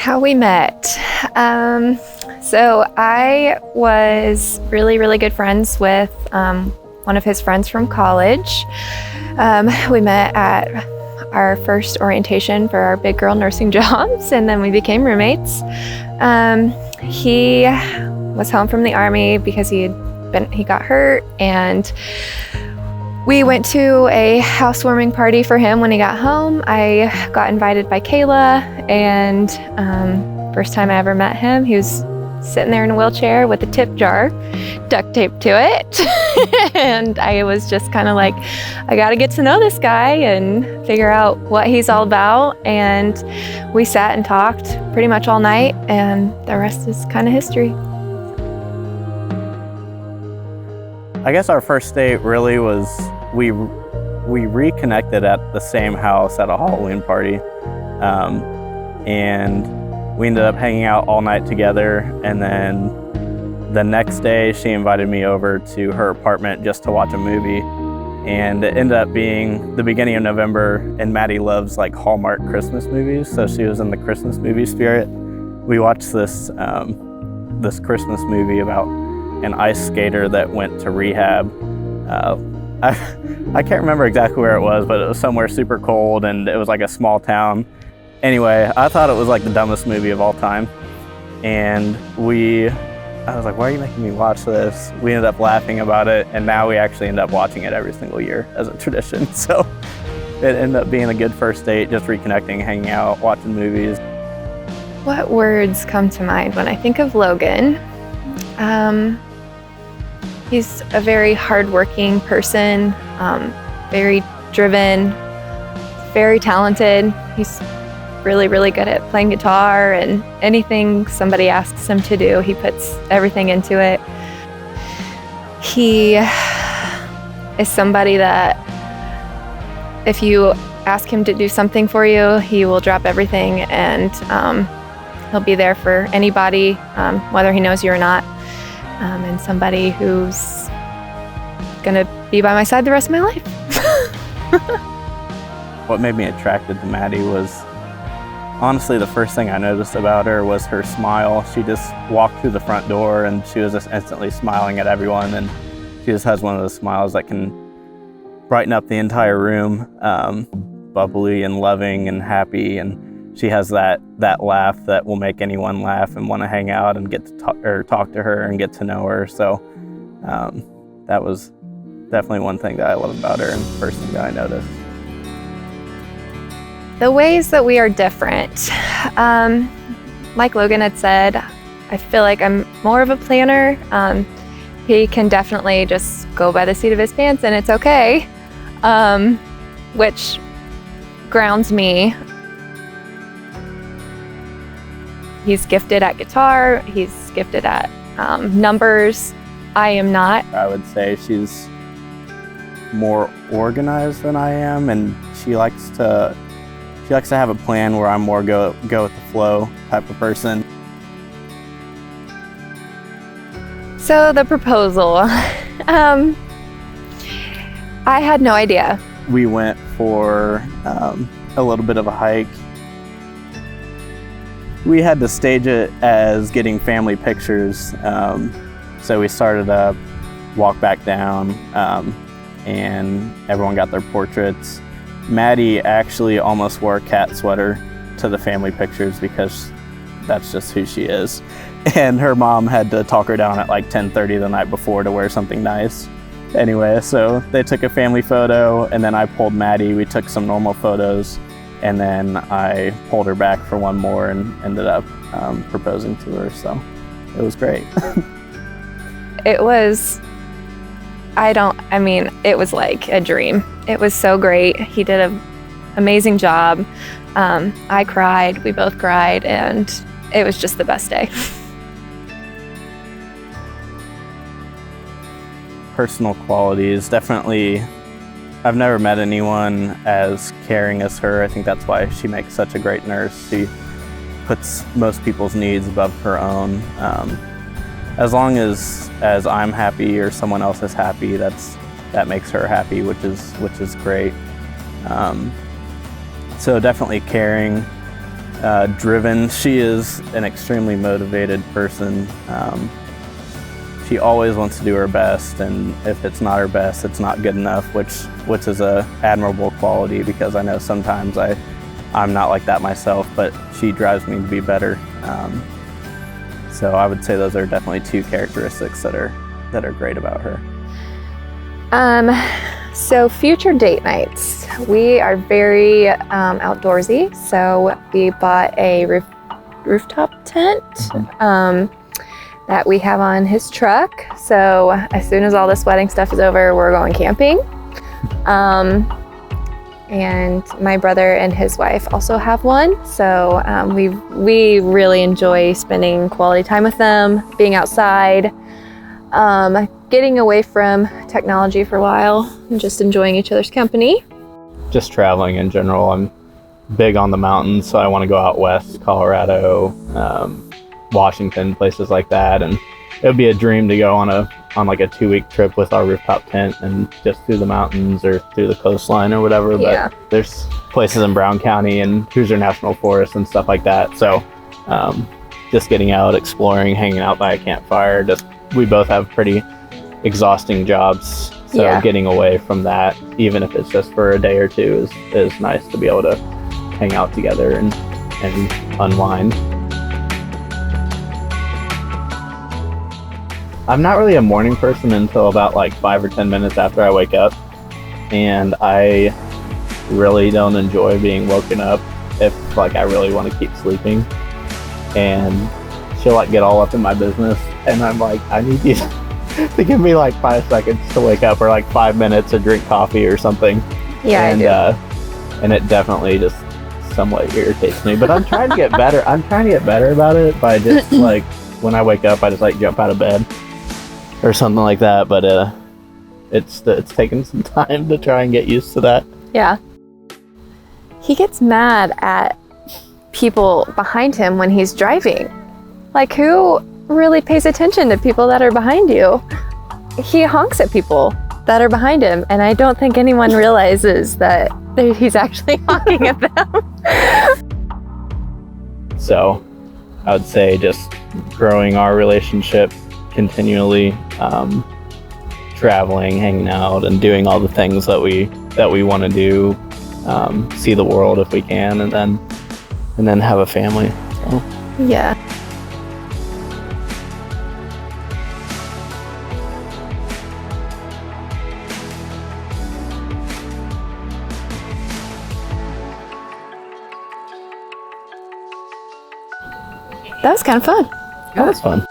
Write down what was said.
How we met. So I was really, really good friends with one of his friends from college. We met at our first orientation for our big girl nursing jobs, and then we became roommates. He was home from the Army because he got hurt, and we went to a housewarming party for him when he got home. I got invited by Kayla, and first time I ever met him, he was sitting there in a wheelchair with a tip jar duct taped to it. And I was just kind of like, I got to get to know this guy and figure out what he's all about. And we sat and talked pretty much all night, and the rest is kind of history. I guess our first date really was we reconnected at the same house at a Halloween party, and we ended up hanging out all night together. And then the next day she invited me over to her apartment just to watch a movie, and it ended up being the beginning of November, and Mattie loves like Hallmark Christmas movies, so she was in the Christmas movie spirit. We watched this Christmas movie about an ice skater that went to rehab. I can't remember exactly where it was, but it was somewhere super cold, and it was like a small town. Anyway, I thought it was like the dumbest movie of all time. And I was like, why are you making me watch this? We ended up laughing about it, and now we actually end up watching it every single year as a tradition. So it ended up being a good first date, just reconnecting, hanging out, watching movies. What words come to mind when I think of Logan? He's a very hardworking person, very driven, very talented. He's really, really good at playing guitar, and anything somebody asks him to do, he puts everything into it. He is somebody that if you ask him to do something for you, he will drop everything, and he'll be there for anybody, whether he knows you or not. And somebody who's gonna be by my side the rest of my life. What made me attracted to Mattie was, honestly, the first thing I noticed about her was her smile. She just walked through the front door and she was just instantly smiling at everyone, and she just has one of those smiles that can brighten up the entire room, bubbly and loving and happy, and she has that laugh that will make anyone laugh and want to hang out and get to talk to her and get to know her. So that was definitely one thing that I love about her, and the first thing that I noticed. The ways that we are different. Like Logan had said, I feel like I'm more of a planner. He can definitely just go by the seat of his pants and it's okay, which grounds me. He's gifted at guitar, he's gifted at numbers. I am not. I would say she's more organized than I am, and she likes to have a plan where I'm more go with the flow type of person. So the proposal, I had no idea. We went for a little bit of a hike. We had to stage it as getting family pictures. So we started up, walked back down, and everyone got their portraits. Mattie actually almost wore a cat sweater to the family pictures because that's just who she is. And her mom had to talk her down at like 10:30 the night before to wear something nice. Anyway, so they took a family photo, and then I pulled Mattie. We took some normal photos, and then I pulled her back for one more and ended up proposing to her. So it was great. It was like a dream. It was so great. He did an amazing job. I cried, we both cried, and it was just the best day. Personal qualities, definitely, I've never met anyone as caring as her. I think that's why she makes such a great nurse. She puts most people's needs above her own. As long as I'm happy or someone else is happy, that makes her happy, which is great. So definitely caring. driven. She is an extremely motivated person. She always wants to do her best, and if it's not her best, it's not good enough, which is a admirable quality, because I know sometimes I'm not like that myself, but she drives me to be better. So I would say those are definitely two characteristics that are great about her. So future date nights. We are very outdoorsy, so we bought a rooftop tent that we have on his truck. So as soon as all this wedding stuff is over, we're going camping. And my brother and his wife also have one. So we really enjoy spending quality time with them, being outside, getting away from technology for a while, and just enjoying each other's company. Just traveling in general. I'm big on the mountains, so I want to go out west, Colorado, Washington, places like that. And it would be a dream to go on like a 2-week trip with our rooftop tent and just through the mountains or through the coastline or whatever. Yeah. But there's places in Brown County and Hoosier National Forest and stuff like that. So just getting out, exploring, hanging out by a campfire. We both have pretty exhausting jobs. So Yeah. getting away from that, even if it's just for a day or two, is nice to be able to hang out together and unwind. I'm not really a morning person until about like 5 or 10 minutes after I wake up, and I really don't enjoy being woken up if like I really want to keep sleeping. And she'll like get all up in my business, and I'm like, I need you to give me like 5 seconds to wake up, or like 5 minutes to drink coffee or something. Yeah, and I do. And it definitely just somewhat irritates me, but I'm trying to get better. I'm trying to get better about it by just like when I wake up, I just like jump out of bed or something like that. But it's taken some time to try and get used to that. Yeah. He gets mad at people behind him when he's driving. Like, who really pays attention to people that are behind you? He honks at people that are behind him, and I don't think anyone realizes that he's actually honking at them. So I would say just growing our relationship continually, traveling, hanging out, and doing all the things that we want to do, see the world if we can, and then have a family. So. Yeah. That was kind of fun. That was fun.